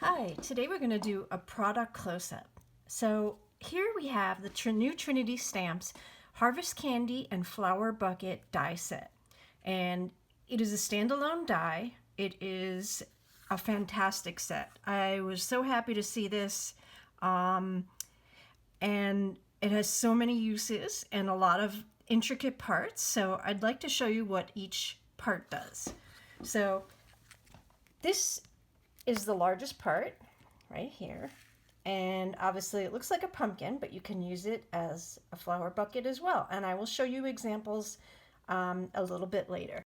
Hi, today we're going to do a product close-up. So here we have the new Trinity Stamps Harvest Candy and Flower Bucket die set. And it is a standalone die. It is a fantastic set. I was so happy to see this. And it has so many uses and a lot of intricate parts. So I'd like to show you what each part does. So this is the largest part right here, and obviously it looks like a pumpkin, but you can use it as a flower bucket as well, and I will show you examples a little bit later.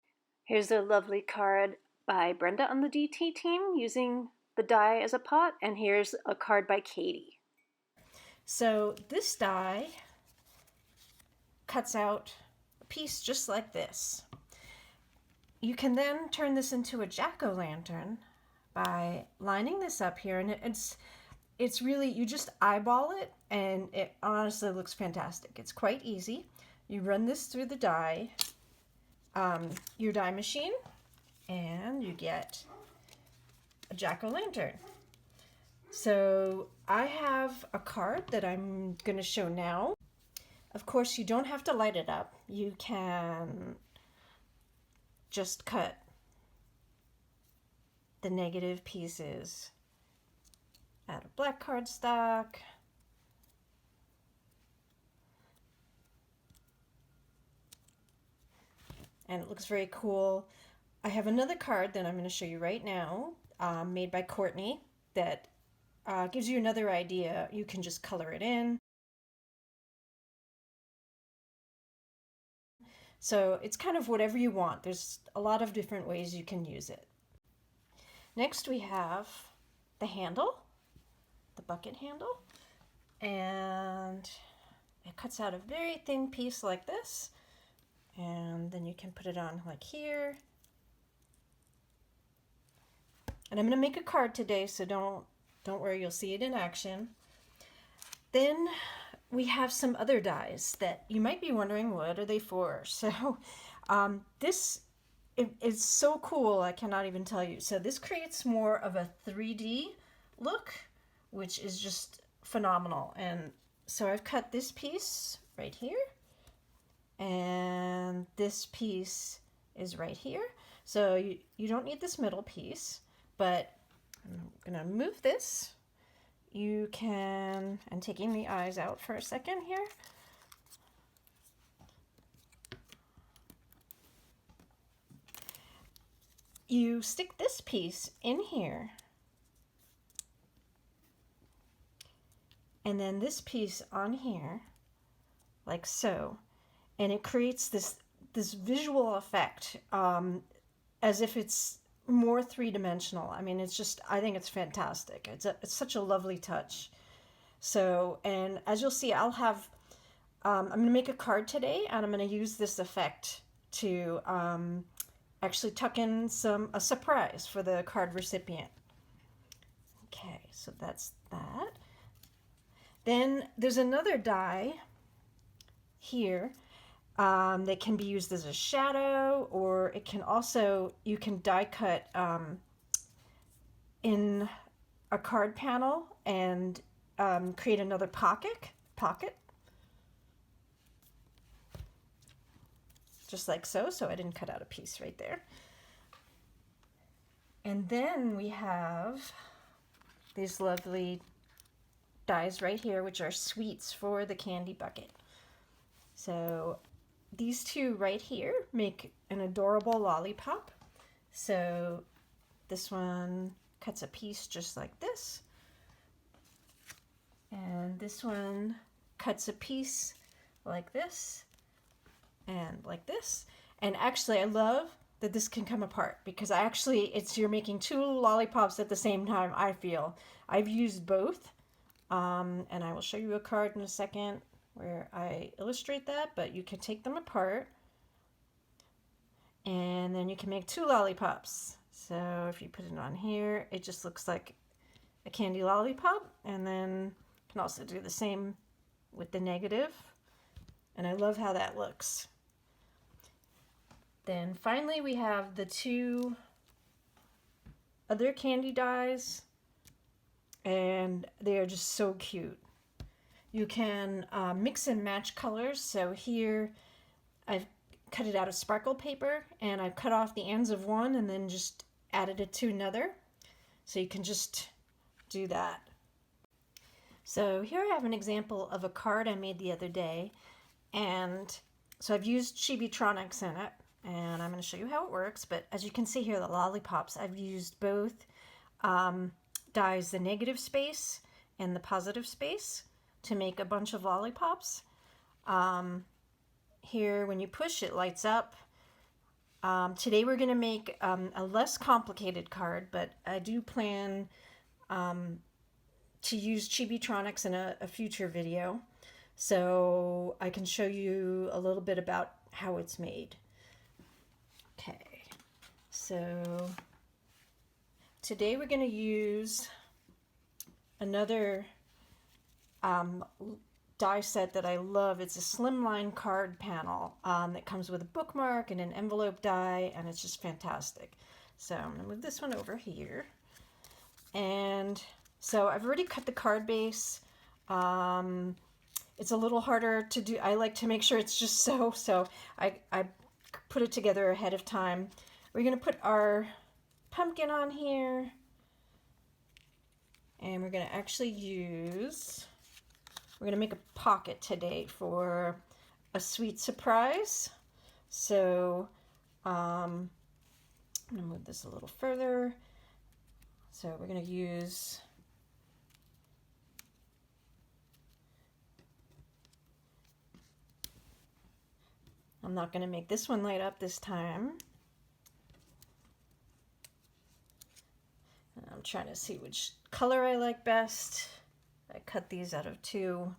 Here's a lovely card by Brenda on the DT team using the die as a pot, and here's a card by Katie. So this die cuts out a piece just like this. You can then turn this into a jack-o'-lantern by lining this up here, and it's really, you just eyeball it and it honestly looks fantastic. It's quite easy. You run this through the die, your die machine, and you get a jack-o'-lantern. So I have a card that I'm going to show now. Of course, you don't have to light it up. You can just cut the negative pieces out of black cardstock. And it looks very cool. I have another card that I'm going to show you right now, made by Courtney, that gives you another idea. You can just color it in. So it's kind of whatever you want. There's a lot of different ways you can use it. Next we have the handle, the bucket handle, and it cuts out a very thin piece like this, and then you can put it on like here. And I'm going to make a card today, so don't worry, you'll see it in action. Then we have some other dies that you might be wondering, what are they for? So this is so cool, I cannot even tell you. So this creates more of a 3D look, which is just phenomenal. And so I've cut this piece right here, and this piece is right here. So you don't need this middle piece, but I'm gonna move this. You can, and taking the eyes out for a second here. You stick this piece in here, and then this piece on here, like so, and it creates this visual effect, as if it's more three-dimensional. I mean, it's just, I think it's fantastic. It's such a lovely touch. So, and as you'll see, I'll have, I'm going to make a card today, and I'm going to use this effect to actually tuck in a surprise for the card recipient. Okay, so that's that. Then there's another die here that can be used as a shadow, or it can also, you can die cut in a card panel and create another pocket, just like so. So I didn't cut out a piece right there. And then we have these lovely dies right here, which are sweets for the candy bucket. So these two right here make an adorable lollipop. So this one cuts a piece just like this, and this one cuts a piece like this and like this. And actually I love that this can come apart, because you're making two lollipops at the same time. I feel I've used both, and I will show you a card in a second where I illustrate that, but you can take them apart and then you can make two lollipops. So if you put it on here, it just looks like a candy lollipop, and then you can also do the same with the negative, and I love how that looks. Then finally we have the two other candy dies and they are just so cute. You can mix and match colors. So here I've cut it out of sparkle paper, and I've cut off the ends of one and then just added it to another. So you can just do that. So here I have an example of a card I made the other day, and so I've used Chibitronics in it, and I'm going to show you how it works. But as you can see here, the lollipops, I've used both dies, the negative space and the positive space, to make a bunch of lollipops. Here, when you push, it lights up. Today we're going to make a less complicated card, but I do plan to use Chibitronics in a future video, so I can show you a little bit about how it's made. Okay, so today we're going to use another die set that I love. It's a slimline card panel that comes with a bookmark and an envelope die, and it's just fantastic. So I'm going to move this one over here. And so I've already cut the card base. It's a little harder to do. I like to make sure it's just so I put it together ahead of time. We're going to put our pumpkin on here, and we're going to actually we're going to make a pocket today for a sweet surprise. So I'm going to move this a little further. So we're going to use I'm not going to make this one light up this time. And I'm trying to see which color I like best. I cut these out of 2.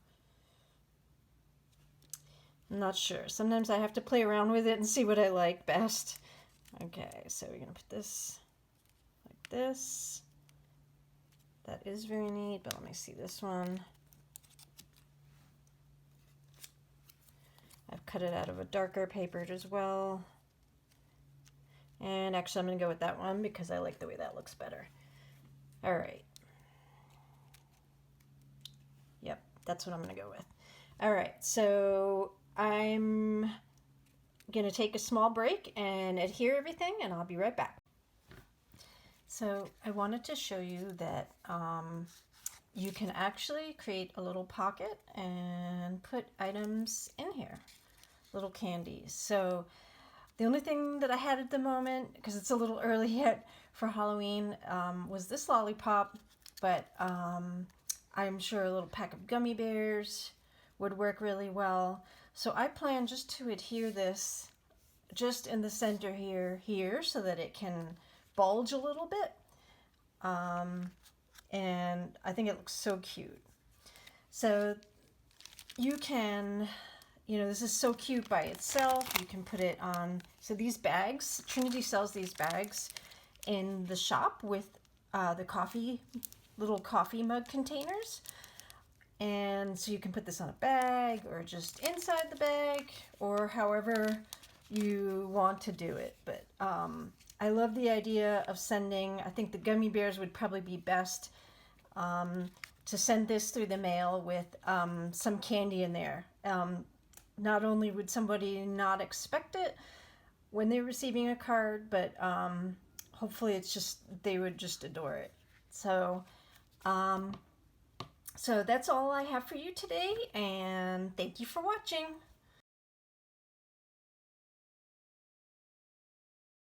I'm not sure. Sometimes I have to play around with it and see what I like best. Okay, so we're going to put this like this. That is very neat, but let me see this one. I've cut it out of a darker paper as well. And actually I'm going to go with that one because I like the way that looks better. All right. Yep, that's what I'm going to go with. All right, so I'm going to take a small break and adhere everything, and I'll be right back. So I wanted to show you that you can actually create a little pocket and put items in here, little candies. So the only thing that I had at the moment, because it's a little early yet for Halloween, was this lollipop, but I'm sure a little pack of gummy bears would work really well. So I plan just to adhere this just in the center here so that it can bulge a little bit. And I think it looks so cute. So you can, this is so cute by itself. You can put it on, so these bags, Trinity sells these bags in the shop with the little coffee mug containers. And so you can put this on a bag or just inside the bag or however you want to do it. But I love the idea of sending, I think the gummy bears would probably be best to send this through the mail with some candy in there. Not only would somebody not expect it when they're receiving a card, but hopefully they would just adore it. So so that's all I have for you today, and thank you for watching.